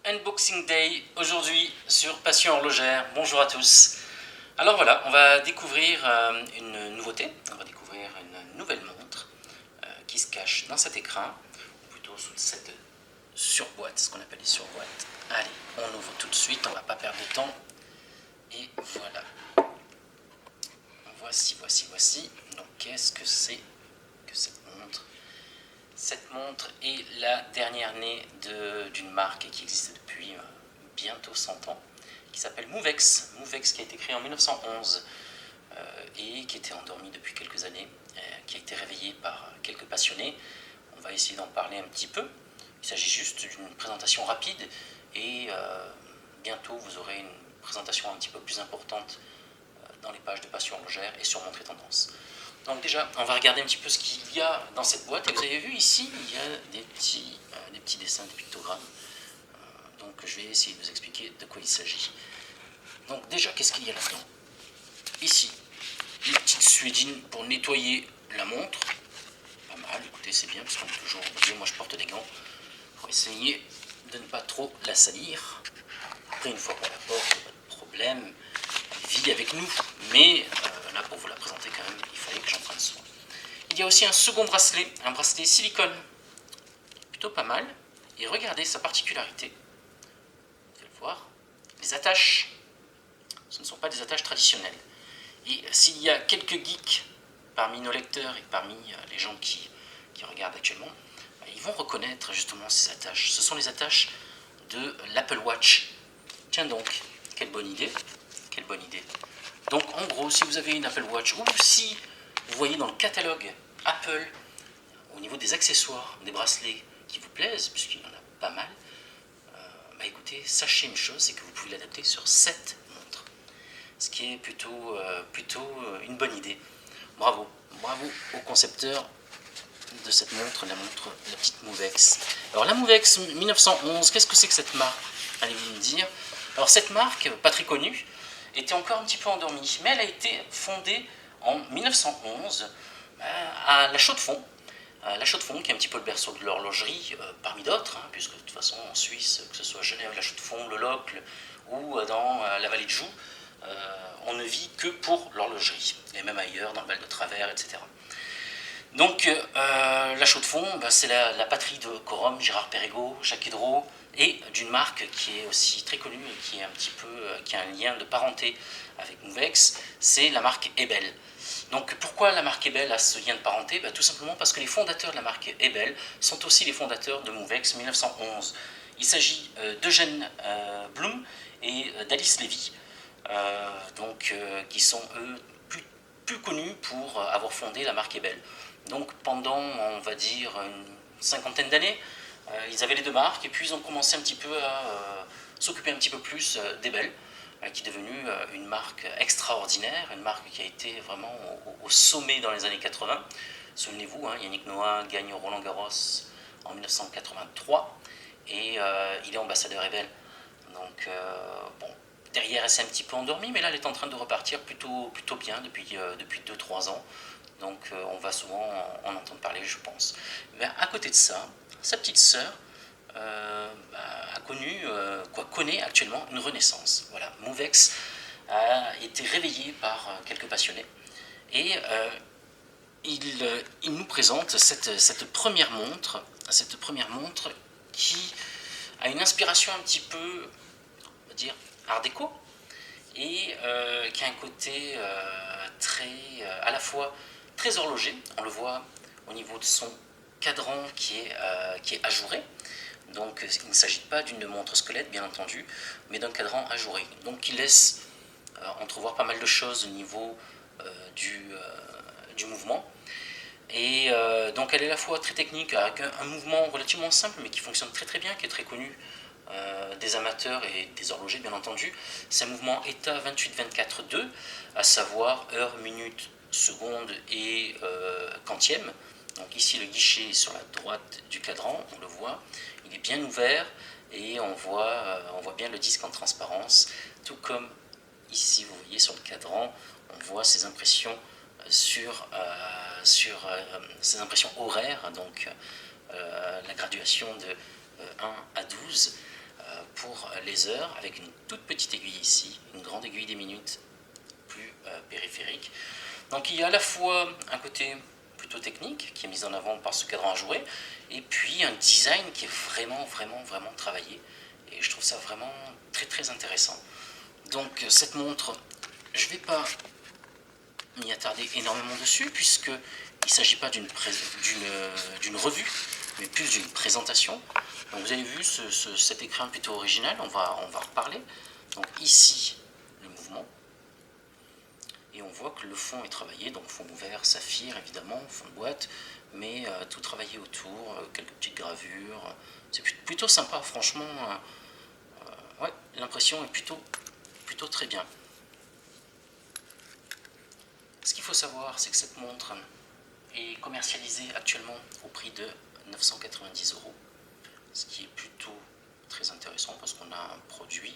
Unboxing Day aujourd'hui sur Passion Horlogère. Bonjour à tous. Alors voilà, on va découvrir une nouveauté, on va découvrir une nouvelle montre qui se cache dans cet écrin, ou plutôt sous cette surboîte, ce qu'on appelle les surboîtes. Allez, on ouvre tout de suite, on va pas perdre de temps. Et voilà. Voici. Donc qu'est-ce que c'est que cette montre? Cette montre est la dernière née d'une marque qui existe depuis bientôt 100 ans, qui s'appelle Movex. Movex qui a été créé en 1911 et qui était endormi depuis quelques années, qui a été réveillé par quelques passionnés. On va essayer d'en parler un petit peu. Il s'agit juste d'une présentation rapide et bientôt vous aurez une présentation un petit peu plus importante dans les pages de Passion Horlogère et sur Montre et Tendance. Donc déjà, on va regarder un petit peu ce qu'il y a dans cette boîte. Et vous avez vu ici, il y a des petits dessins, des pictogrammes. Donc je vais essayer de vous expliquer de quoi il s'agit. Donc déjà, qu'est-ce qu'il y a là-dedans? Ici, une petite suédine pour nettoyer la montre. Pas mal, écoutez, c'est bien parce qu'on est toujours obligé. Moi, je porte des gants pour essayer de ne pas trop la salir. Après, une fois qu'on la porte, pas de problème. Elle vit avec nous, mais là, pour vous la présenter quand même, il fallait que j'en prenne soin. Il y a aussi un second bracelet, un bracelet silicone, plutôt pas mal. Et regardez sa particularité, vous allez le voir, les attaches, ce ne sont pas des attaches traditionnelles. Et s'il y a quelques geeks parmi nos lecteurs et parmi les gens qui regardent actuellement, ils vont reconnaître justement ces attaches. Ce sont les attaches de l'Apple Watch. Tiens donc, quelle bonne idée. Quelle bonne idée. Donc en gros, si vous avez une Apple Watch ou si vous voyez dans le catalogue Apple, au niveau des accessoires, des bracelets qui vous plaisent, puisqu'il y en a pas mal, écoutez, sachez une chose, c'est que vous pouvez l'adapter sur cette montre. Ce qui est plutôt une bonne idée. Bravo au concepteur de cette montre, la petite Movex. Alors la Movex 1911, qu'est-ce que c'est que cette marque? Allez-vous me dire. Alors cette marque, pas très connue, était encore un petit peu endormie, mais elle a été fondée en 1911 à La Chaux-de-Fonds. La Chaux-de-Fonds, qui est un petit peu le berceau de l'horlogerie, parmi d'autres, puisque de toute façon en Suisse, que ce soit Genève, La Chaux-de-Fonds, le Locle ou dans la vallée de Joux, on ne vit que pour l'horlogerie, et même ailleurs, dans le Val de Travers, etc. Donc La Chaux-de-Fonds, c'est la patrie de Corum, Gérard Perregaux, Jacques Hédreau, et d'une marque qui est aussi très connue et qui est qui a un lien de parenté avec Movex, c'est la marque Ebel. Donc pourquoi la marque Ebel a ce lien de parenté? Tout simplement parce que les fondateurs de la marque Ebel sont aussi les fondateurs de Movex 1911. Il s'agit d'Eugène Blum et d'Alice Lévy, qui sont eux plus connus pour avoir fondé la marque Ebel. Donc pendant, on va dire, une cinquantaine d'années, ils avaient les deux marques et puis ils ont commencé un petit peu à s'occuper un petit peu plus d'Ebel, qui est devenue une marque extraordinaire, une marque qui a été vraiment au sommet dans les années 80. Souvenez-vous, Yannick Noah gagne Roland Garros en 1983 et il est ambassadeur Ebel. Donc derrière elle s'est un petit peu endormie, mais là elle est en train de repartir plutôt bien depuis 2-3 ans. Donc on va souvent en entendre parler, je pense. Mais à côté de ça, sa petite sœur connaît actuellement une renaissance. Voilà, Movex a été réveillé par quelques passionnés et il nous présente cette première montre qui a une inspiration un petit peu, on va dire, art déco et qui a un côté à la fois très horloger. On le voit au niveau de son cadran qui est ajouré. Donc il ne s'agit pas d'une montre squelette, bien entendu, mais d'un cadran ajouré. Donc il laisse entrevoir pas mal de choses au niveau du mouvement. Et donc elle est à la fois très technique, avec un mouvement relativement simple, mais qui fonctionne très très bien, qui est très connu des amateurs et des horlogers, bien entendu. C'est un mouvement ETA 28-24-2, à savoir heure, minute, seconde et quantième. Donc ici le guichet est sur la droite du cadran, on le voit, il est bien ouvert et on voit bien le disque en transparence, tout comme ici vous voyez sur le cadran, on voit ces impressions ces impressions horaires, donc la graduation de 1 à 12. pour les heures, avec une toute petite aiguille ici, une grande aiguille des minutes plus périphérique. Donc il y a à la fois un côté plutôt technique qui est mis en avant par ce cadran à jouer, et puis un design qui est vraiment travaillé, et je trouve ça vraiment très intéressant. Donc cette montre, je ne vais pas m'y attarder énormément dessus, puisqu'il ne s'agit pas d'une revue, mais plus d'une présentation. Donc vous avez vu cet écran plutôt original, on va en reparler. Donc ici, le mouvement. Et on voit que le fond est travaillé, donc fond ouvert, saphir évidemment, fond de boîte, mais tout travaillé autour, quelques petites gravures. C'est plutôt sympa, franchement. Ouais, l'impression est plutôt très bien. Ce qu'il faut savoir, c'est que cette montre est commercialisée actuellement au prix de 990 €, ce qui est plutôt très intéressant parce qu'on a un produit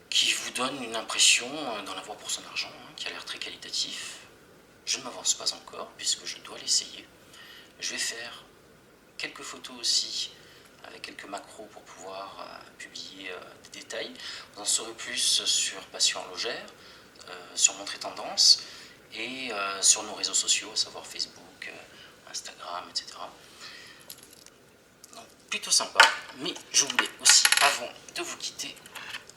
qui vous donne une impression d'en avoir pour son argent, qui a l'air très qualitatif. Je ne m'avance pas encore puisque je dois l'essayer. Je vais faire quelques photos aussi avec quelques macros pour pouvoir publier des détails. Vous en saurez plus sur Passion Horlogère, sur Montre et Tendance et sur nos réseaux sociaux, à savoir Facebook, Instagram, etc. Donc plutôt sympa, mais je voulais aussi, avant de vous quitter,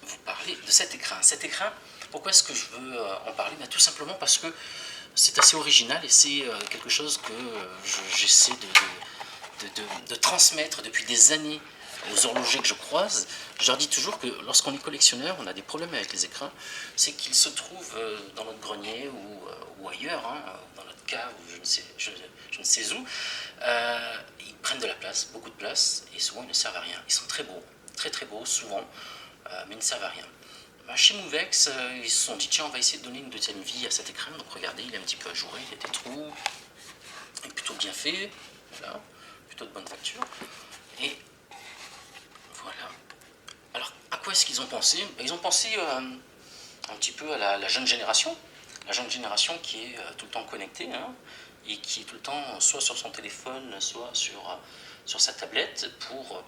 vous parler de cet écrin. Cet écrin, pourquoi est-ce que je veux en parler? Tout simplement parce que c'est assez original et c'est quelque chose que j'essaie de transmettre depuis des années aux horlogers que je croise. Je leur dis toujours que lorsqu'on est collectionneur, on a des problèmes avec les écrins, c'est qu'ils se trouvent dans notre grenier ou ailleurs, dans notre cave, ou je ne sais où. Ils prennent de la place, beaucoup de place, et souvent ils ne servent à rien. Ils sont très beaux, très beaux souvent, mais ils ne servent à rien. Chez Movex, ils se sont dit tiens, on va essayer de donner une deuxième vie à cet écrin. Donc regardez, il est un petit peu ajouré, il y a des trous, il est plutôt bien fait, voilà, plutôt de bonne facture. Et voilà. Alors, à quoi est-ce qu'ils ont pensé? Ils ont pensé un petit peu à la jeune génération qui est tout le temps connectée, et qui est tout le temps soit sur son téléphone, soit sur sa tablette pour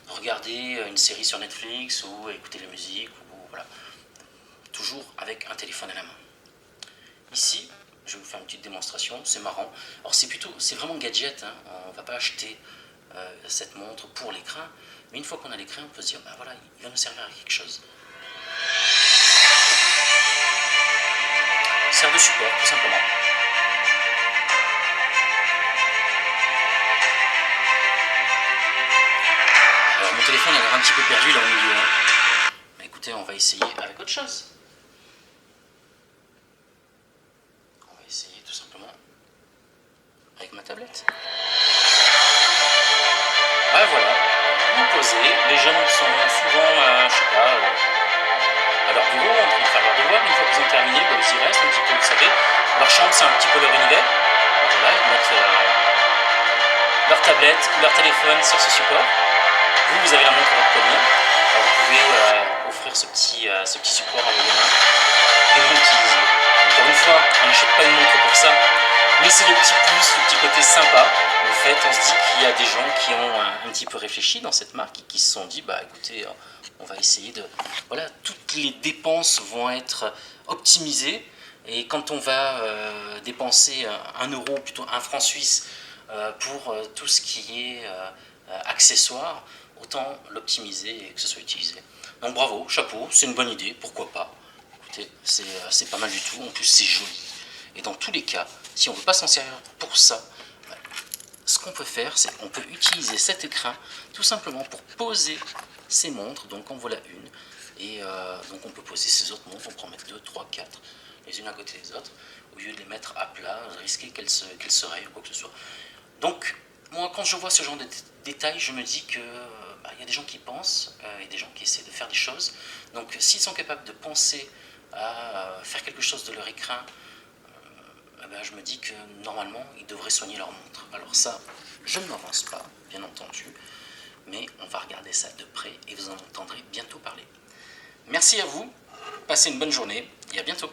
regarder une série sur Netflix ou écouter de la musique, ou voilà, toujours avec un téléphone à la main. Ici, je vais vous faire une petite démonstration, c'est marrant. Alors c'est vraiment gadget, on ne va pas acheter cette montre pour l'écrin, mais une fois qu'on a l'écrin, on peut se dire, ben voilà, il va nous servir à quelque chose. Il sert de support, tout simplement. Alors mon téléphone a l'air un petit peu perdu là au milieu. Mais écoutez, on va essayer avec autre chose. On va essayer tout simplement avec ma tablette. Ah voilà, vous posez, les jeunes sont souvent, je sais pas, à leur bureau, en train de faire leur devoir. Une fois qu'ils ont terminé, ils y restent un petit peu, vous savez. Leur chambre, c'est un petit peu leur univers. Voilà, ils mettent leur tablette ou leur téléphone sur ce support. Vous avez la montre à votre poignet. Vous pouvez offrir ce petit support à vos gamins et vous l'utilisez. Encore une fois, on n'achète pas une montre pour ça, mais c'est le petit plus, le petit côté sympa. En fait, on se dit qu'il y a des gens qui ont un petit peu réfléchi dans cette marque et qui se sont dit, bah écoutez, on va essayer de... Voilà, toutes les dépenses vont être optimisées. Et quand on va dépenser 1 euro, plutôt 1 franc suisse, pour tout ce qui est accessoire, autant l'optimiser et que ce soit utilisé. Donc bravo, chapeau, c'est une bonne idée, pourquoi pas. Écoutez, c'est pas mal du tout, en plus c'est joli. Et dans tous les cas, si on ne veut pas s'en servir pour ça, ce qu'on peut faire, c'est qu'on peut utiliser cet écrin tout simplement pour poser ces montres, donc en voilà une, et donc on peut poser ces autres montres, on peut en mettre 2, 3, 4, les unes à côté des autres, au lieu de les mettre à plat, risquer qu'elles se rayent ou quoi que ce soit. Donc, moi, quand je vois ce genre de détails, je me dis que y a des gens qui pensent et des gens qui essaient de faire des choses. Donc, s'ils sont capables de penser à faire quelque chose de leur écrin, je me dis que normalement, ils devraient soigner leur montre. Alors ça, je ne m'avance pas, bien entendu, mais on va regarder ça de près et vous en entendrez bientôt parler. Merci à vous, passez une bonne journée et à bientôt.